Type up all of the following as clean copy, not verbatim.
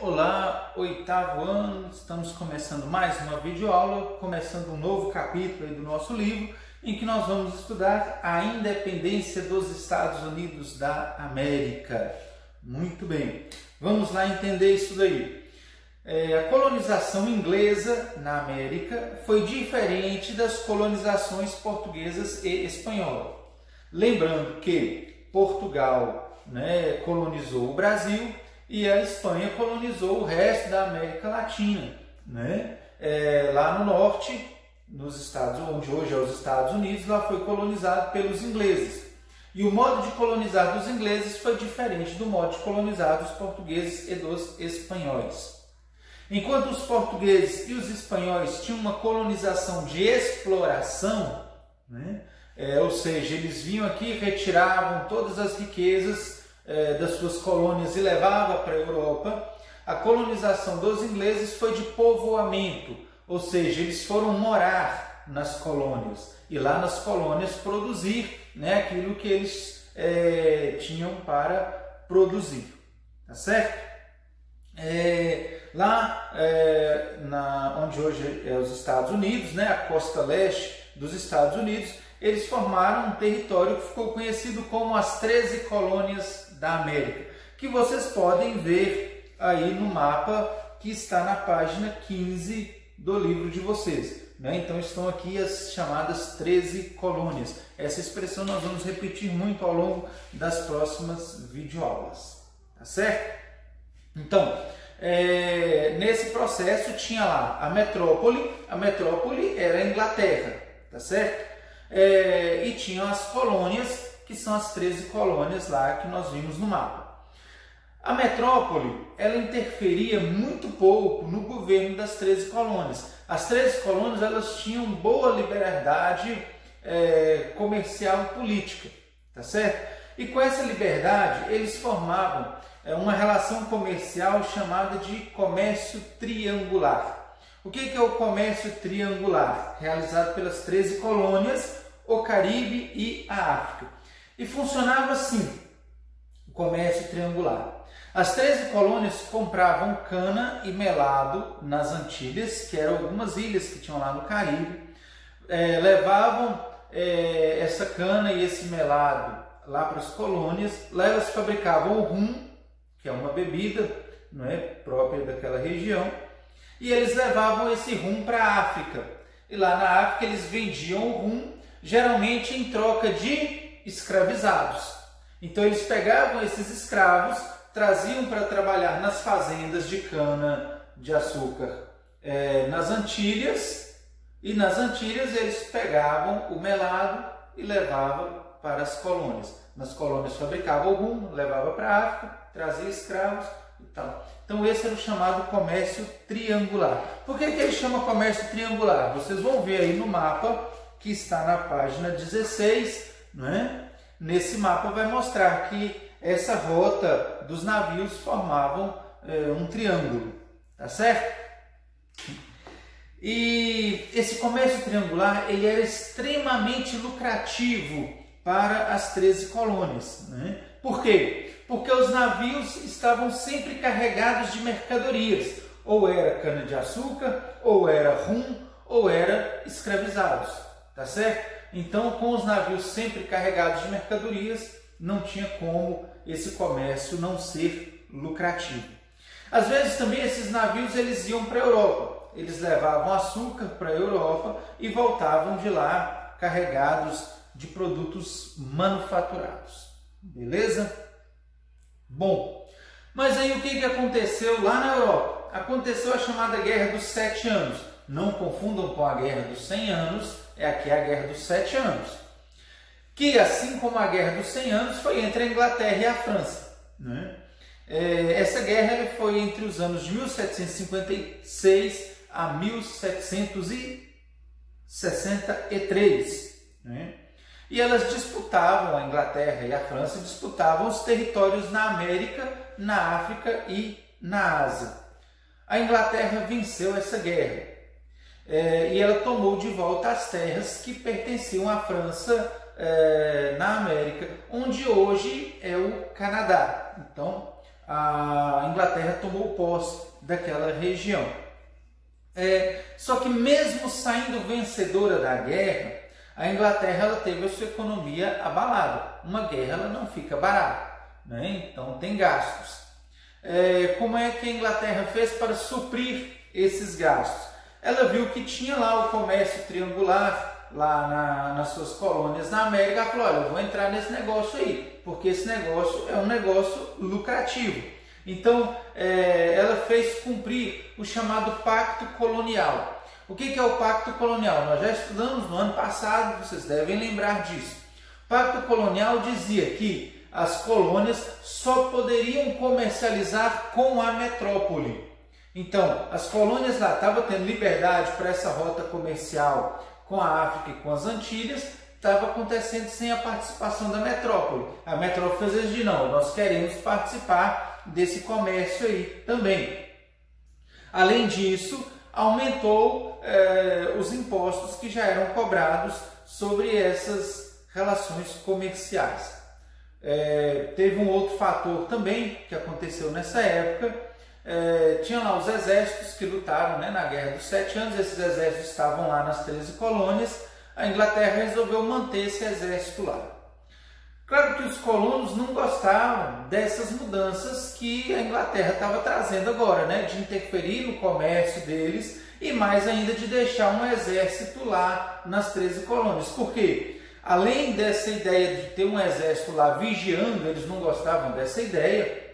Olá, oitavo ano, estamos começando mais uma videoaula, começando um novo capítulo aí do nosso livro, em que nós vamos estudar a independência dos Estados Unidos da América. Muito bem, vamos lá entender isso daí. A colonização inglesa na América foi diferente das colonizações portuguesas e espanhola. Lembrando que Portugal, colonizou o Brasil e a Espanha colonizou o resto da América Latina, lá no norte, nos Estados, onde hoje é os Estados Unidos, lá foi colonizado pelos ingleses. E o modo de colonizar dos ingleses foi diferente do modo de colonizar dos portugueses e dos espanhóis. Enquanto os portugueses e os espanhóis tinham uma colonização de exploração, ou seja, eles vinham aqui, retiravam todas as riquezas das suas colônias e levavam para a Europa, a colonização dos ingleses foi de povoamento, ou seja, eles foram morar nas colônias e lá nas colônias produzir aquilo que eles tinham para produzir, tá certo? Onde hoje é os Estados Unidos, a costa leste dos Estados Unidos, eles formaram um território que ficou conhecido como as 13 colônias da América, que vocês podem ver aí no mapa que está na página 15 do livro de vocês. Então estão aqui as chamadas 13 colônias. Essa expressão nós vamos repetir muito ao longo das próximas videoaulas, tá certo? Então, nesse processo tinha lá a metrópole era a Inglaterra, tá certo? E tinham as colônias, que são as 13 colônias lá que nós vimos no mapa. A metrópole, ela interferia muito pouco no governo das 13 colônias. As 13 colônias, elas tinham boa liberdade comercial e política, tá certo? E com essa liberdade, eles formavam uma relação comercial chamada de comércio triangular. O que é o comércio triangular? Realizado pelas 13 colônias, o Caribe e a África. E funcionava assim, o comércio triangular. As 13 colônias compravam cana e melado nas Antilhas, que eram algumas ilhas que tinham lá no Caribe, levavam essa cana e esse melado lá para as colônias, lá elas fabricavam o rum, que é uma bebida própria daquela região, e eles levavam esse rum para a África. E lá na África eles vendiam o rum, geralmente em troca de escravizados. Então eles pegavam esses escravos, traziam para trabalhar nas fazendas de cana de açúcar nas Antilhas, e nas Antilhas eles pegavam o melado e levavam para as colônias. Nas colônias fabricavam o rum, levava para a África, trazia escravos e tal. Então esse era o chamado comércio triangular. Por que ele chama comércio triangular? Vocês vão ver aí no mapa que está na página 16, Nesse mapa vai mostrar que essa rota dos navios formavam um triângulo, tá certo? E esse comércio triangular ele era extremamente lucrativo para as 13 colônias. Por quê? Porque os navios estavam sempre carregados de mercadorias, ou era cana-de-açúcar, ou era rum, ou era escravizados, tá certo? Então, com os navios sempre carregados de mercadorias, não tinha como esse comércio não ser lucrativo. Às vezes também esses navios eles iam para a Europa, eles levavam açúcar para a Europa e voltavam de lá carregados de produtos manufaturados. Beleza? Bom, mas aí o que aconteceu lá na Europa? Aconteceu a chamada Guerra dos 7 Anos. Não confundam com a Guerra dos 100 Anos, aqui a Guerra dos 7 Anos. Que, assim como a Guerra dos 100 Anos, foi entre a Inglaterra e a França. Essa guerra foi entre os anos de 1756 a 1763. E elas disputavam, a Inglaterra e a França disputavam os territórios na América, na África e na Ásia. A Inglaterra venceu essa guerra e ela tomou de volta as terras que pertenciam à França na América, onde hoje é o Canadá. Então, a Inglaterra tomou posse daquela região. Só que mesmo saindo vencedora da guerra, a Inglaterra ela teve a sua economia abalada. Uma guerra ela não fica barata, né? Então tem gastos. Como é que a Inglaterra fez para suprir esses gastos? Ela viu que tinha lá o comércio triangular, lá nas suas colônias na América. Ela falou, olha, eu vou entrar nesse negócio aí, porque esse negócio é um negócio lucrativo. Então, ela fez cumprir o chamado Pacto Colonial. O que é o Pacto Colonial? Nós já estudamos no ano passado, vocês devem lembrar disso. O Pacto Colonial dizia que as colônias só poderiam comercializar com a metrópole. Então, as colônias lá estavam tendo liberdade para essa rota comercial com a África e com as Antilhas, estava acontecendo sem a participação da metrópole. A metrópole fez de não, nós queremos participar desse comércio aí também. Além disso, aumentou os impostos que já eram cobrados sobre essas relações comerciais. Teve um outro fator também que aconteceu nessa época. Tinha lá os exércitos que lutaram, né, na Guerra dos 7 Anos. Esses exércitos estavam lá nas 13 colônias. A Inglaterra resolveu manter esse exército lá. Claro que os colonos não gostavam dessas mudanças que a Inglaterra estava trazendo agora, né, de interferir no comércio deles e mais ainda de deixar um exército lá nas 13 colônias. Por quê? Além dessa ideia de ter um exército lá vigiando, eles não gostavam dessa ideia,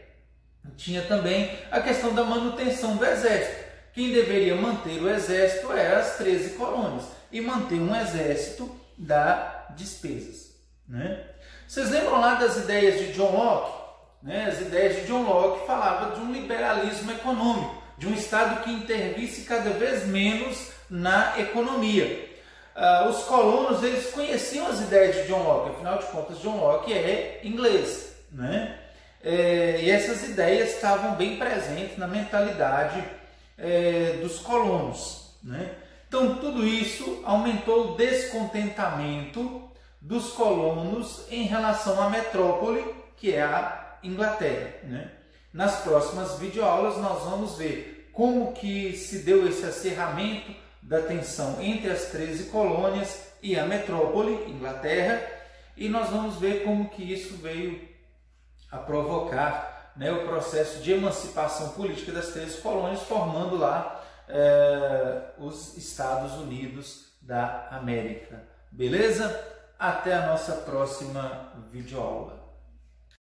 tinha também a questão da manutenção do exército. Quem deveria manter o exército eram as 13 colônias e manter um exército dá despesas, né? Vocês lembram lá das ideias de John Locke? Né? As ideias de John Locke falavam de um liberalismo econômico, de um Estado que intervisse cada vez menos na economia. Os colonos eles conheciam as ideias de John Locke, afinal de contas John Locke é inglês, né? E essas ideias estavam bem presentes na mentalidade dos colonos, né? Então tudo isso aumentou o descontentamento dos colonos em relação à metrópole, que é a Inglaterra, né? Nas próximas videoaulas nós vamos ver como que se deu esse acirramento da tensão entre as 13 colônias e a metrópole, Inglaterra, e nós vamos ver como que isso veio a provocar, né, o processo de emancipação política das 13 colônias, formando lá os Estados Unidos da América. Beleza? Até a nossa próxima videoaula.